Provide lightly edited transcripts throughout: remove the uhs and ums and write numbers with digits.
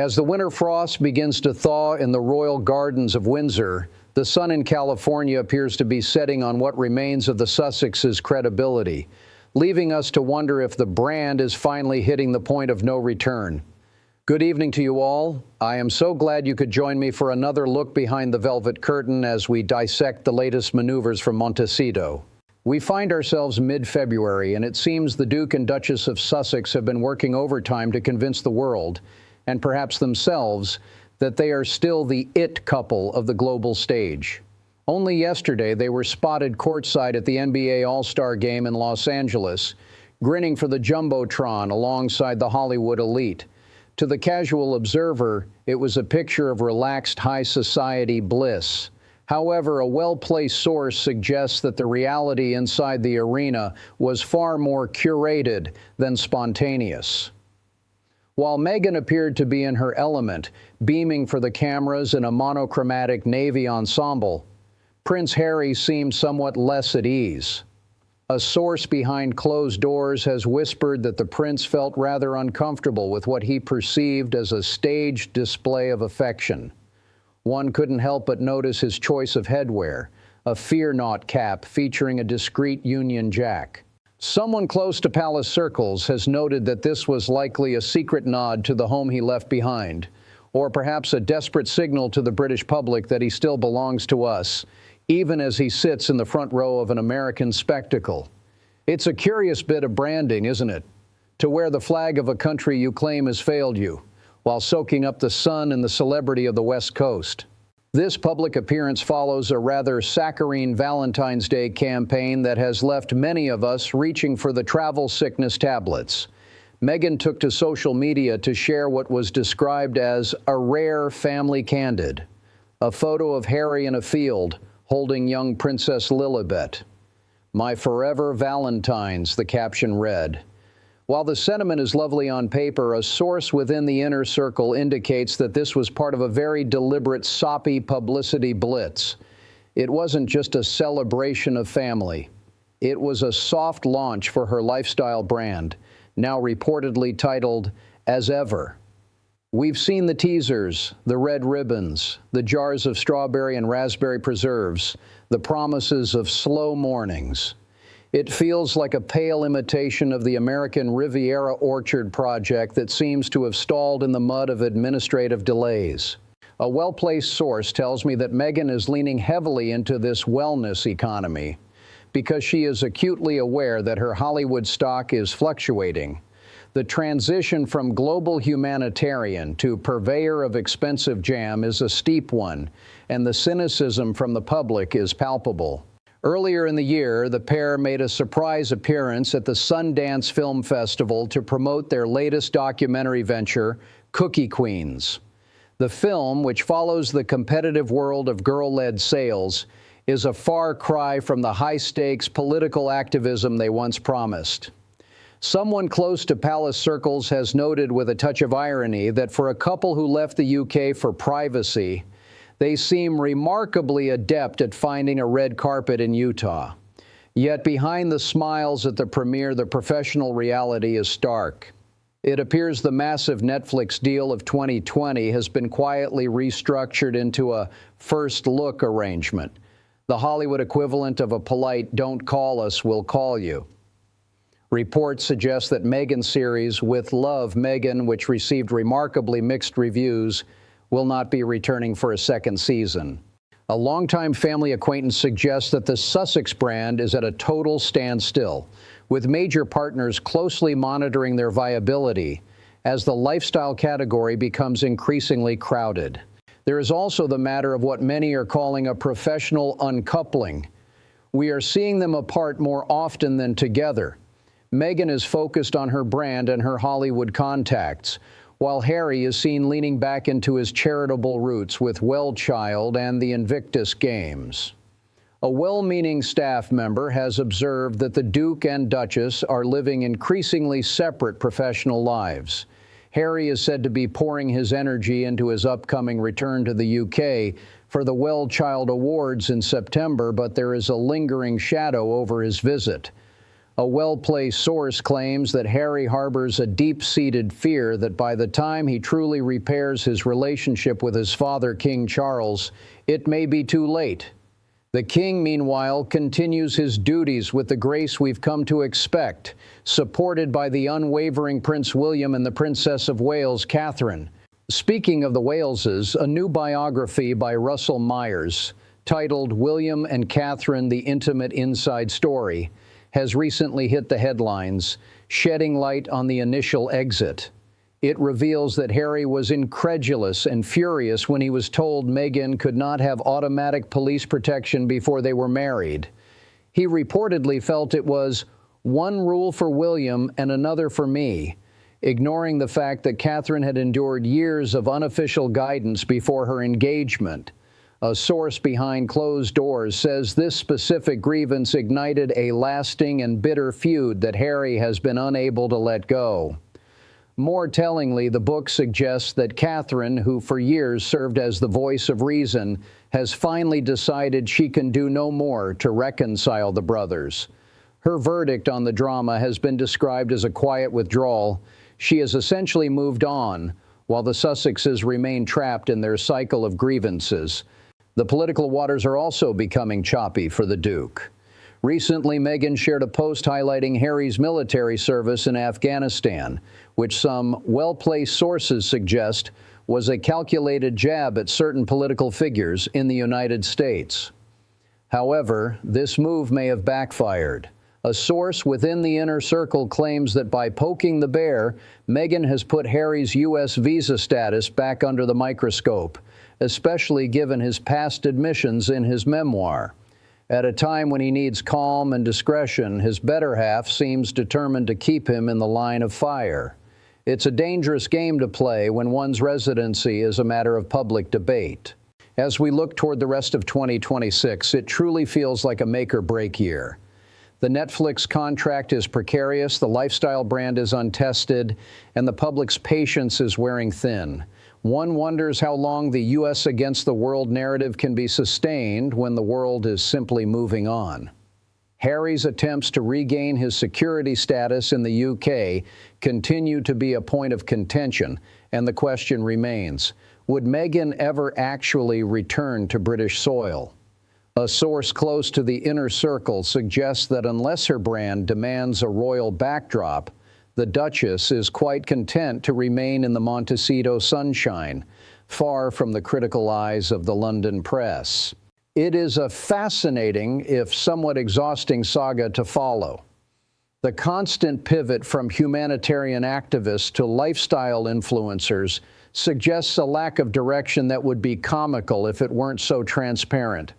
As the winter frost begins to thaw in the royal gardens of Windsor, the sun in California appears to be setting on what remains of the Sussexes' credibility, leaving us to wonder if the brand is finally hitting the point of no return. Good evening to you all. I am so glad you could join me for another look behind the velvet curtain as we dissect the latest maneuvers from Montecito. We find ourselves mid-February, and it seems the Duke and Duchess of Sussex have been working overtime to convince the world, and perhaps themselves, that they are still the it couple of the global stage. Only yesterday, they were spotted courtside at the NBA All-Star Game in Los Angeles, grinning for the Jumbotron alongside the Hollywood elite. To the casual observer, it was a picture of relaxed high society bliss. However, a well-placed source suggests that the reality inside the arena was far more curated than spontaneous. While Meghan appeared to be in her element, beaming for the cameras in a monochromatic navy ensemble, Prince Harry seemed somewhat less at ease. A source behind closed doors has whispered that the prince felt rather uncomfortable with what he perceived as a staged display of affection. One couldn't help but notice his choice of headwear, a fear-not cap featuring a discreet Union Jack. Someone close to palace circles has noted that this was likely a secret nod to the home he left behind, or perhaps a desperate signal to the British public that he still belongs to us, even as he sits in the front row of an American spectacle. It's a curious bit of branding, isn't it? To wear the flag of a country you claim has failed you, while soaking up the sun and the celebrity of the West Coast. This public appearance follows a rather saccharine Valentine's Day campaign that has left many of us reaching for the travel sickness tablets. Meghan took to social media to share what was described as a rare family candid, a photo of Harry in a field holding young Princess Lilibet. "My forever Valentines," the caption read. While the sentiment is lovely on paper, a source within the inner circle indicates that this was part of a very deliberate, soppy publicity blitz. It wasn't just a celebration of family. It was a soft launch for her lifestyle brand, now reportedly titled As Ever. We've seen the teasers, the red ribbons, the jars of strawberry and raspberry preserves, the promises of slow mornings. It feels like a pale imitation of the American Riviera Orchard project that seems to have stalled in the mud of administrative delays. A well-placed source tells me that Meghan is leaning heavily into this wellness economy because she is acutely aware that her Hollywood stock is fluctuating. The transition from global humanitarian to purveyor of expensive jam is a steep one, and the cynicism from the public is palpable. Earlier in the year, the pair made a surprise appearance at the Sundance Film Festival to promote their latest documentary venture, Cookie Queens. The film, which follows the competitive world of girl-led sales, is a far cry from the high-stakes political activism they once promised. Someone close to palace circles has noted with a touch of irony that for a couple who left the UK for privacy, they seem remarkably adept at finding a red carpet in Utah. Yet behind the smiles at the premiere, the professional reality is stark. It appears the massive Netflix deal of 2020 has been quietly restructured into a first look arrangement, the Hollywood equivalent of a polite "don't call us, we'll call you." Reports suggest that Meghan's series, With Love, Meghan, which received remarkably mixed reviews, will not be returning for a second season. A longtime family acquaintance suggests that the Sussex brand is at a total standstill, with major partners closely monitoring their viability as the lifestyle category becomes increasingly crowded. There is also the matter of what many are calling a professional uncoupling. We are seeing them apart more often than together. Meghan is focused on her brand and her Hollywood contacts, while Harry is seen leaning back into his charitable roots with Well Child and the Invictus Games. A well-meaning staff member has observed that the Duke and Duchess are living increasingly separate professional lives. Harry is said to be pouring his energy into his upcoming return to the UK for the Well Child Awards in September, but there is a lingering shadow over his visit. A well-placed source claims that Harry harbors a deep-seated fear that by the time he truly repairs his relationship with his father, King Charles, it may be too late. The king, meanwhile, continues his duties with the grace we've come to expect, supported by the unwavering Prince William and the Princess of Wales, Catherine. Speaking of the Waleses, a new biography by Russell Myers, titled William and Catherine: The Intimate Inside Story, has recently hit the headlines, shedding light on the initial exit. It reveals that Harry was incredulous and furious when he was told Meghan could not have automatic police protection before they were married. He reportedly felt it was one rule for William and another for me, ignoring the fact that Catherine had endured years of unofficial guidance before her engagement. A source behind closed doors says this specific grievance ignited a lasting and bitter feud that Harry has been unable to let go. More tellingly, the book suggests that Catherine, who for years served as the voice of reason, has finally decided she can do no more to reconcile the brothers. Her verdict on the drama has been described as a quiet withdrawal. She has essentially moved on, while the Sussexes remain trapped in their cycle of grievances. The political waters are also becoming choppy for the Duke. Recently, Meghan shared a post highlighting Harry's military service in Afghanistan, which some well-placed sources suggest was a calculated jab at certain political figures in the United States. However, this move may have backfired. A source within the inner circle claims that by poking the bear, Meghan has put Harry's U.S. visa status back under the microscope, especially given his past admissions in his memoir. At a time when he needs calm and discretion, his better half seems determined to keep him in the line of fire. It's a dangerous game to play when one's residency is a matter of public debate. As we look toward the rest of 2026, it truly feels like a make-or-break year. The Netflix contract is precarious, the lifestyle brand is untested, and the public's patience is wearing thin. One wonders how long the U.S. against the world narrative can be sustained when the world is simply moving on. Harry's attempts to regain his security status in the U.K. continue to be a point of contention, and the question remains, would Meghan ever actually return to British soil? A source close to the inner circle suggests that unless her brand demands a royal backdrop, the Duchess is quite content to remain in the Montecito sunshine, far from the critical eyes of the London press. It is a fascinating, if somewhat exhausting, saga to follow. The constant pivot from humanitarian activists to lifestyle influencers suggests a lack of direction that would be comical if it weren't so transparent.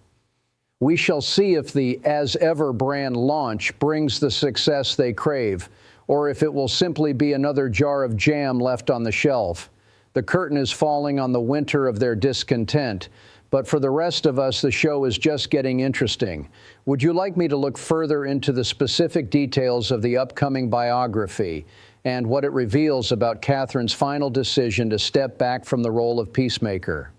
We shall see if the As Ever brand launch brings the success they crave, or if it will simply be another jar of jam left on the shelf. The curtain is falling on the winter of their discontent, but for the rest of us, the show is just getting interesting. Would you like me to look further into the specific details of the upcoming biography and what it reveals about Catherine's final decision to step back from the role of peacemaker?